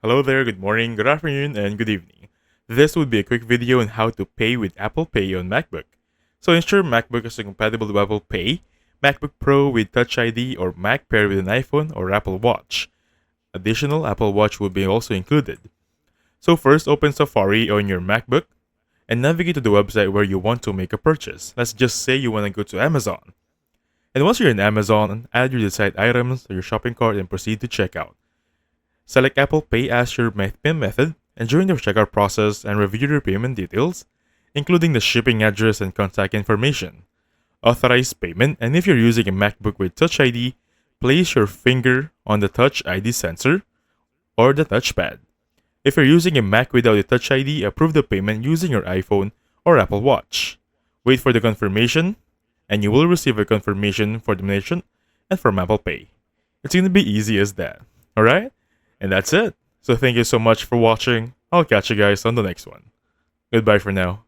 Hello there, good morning, good afternoon, and good evening. This would be a quick video on how to pay with Apple Pay on MacBook. So ensure MacBook is compatible with Apple Pay, MacBook Pro with Touch ID, or Mac paired with an iPhone or Apple Watch. Additional Apple Watch will be also included. So first, open Safari on your MacBook and navigate to the website where you want to make a purchase. Let's just say you want to go to Amazon. And once you're in Amazon, add your desired items to your shopping cart and proceed to checkout. Select Apple Pay as your payment method, and during the checkout process and review your payment details, including the shipping address and contact information. Authorize payment, and if you're using a MacBook with Touch ID, place your finger on the Touch ID sensor or the touchpad. If you're using a Mac without a Touch ID, approve the payment using your iPhone or Apple Watch. Wait for the confirmation, and you will receive a confirmation for the donation and from Apple Pay. It's going to be easy as that. Alright? And that's it. So thank you so much for watching. I'll catch you guys on the next one. Goodbye for now.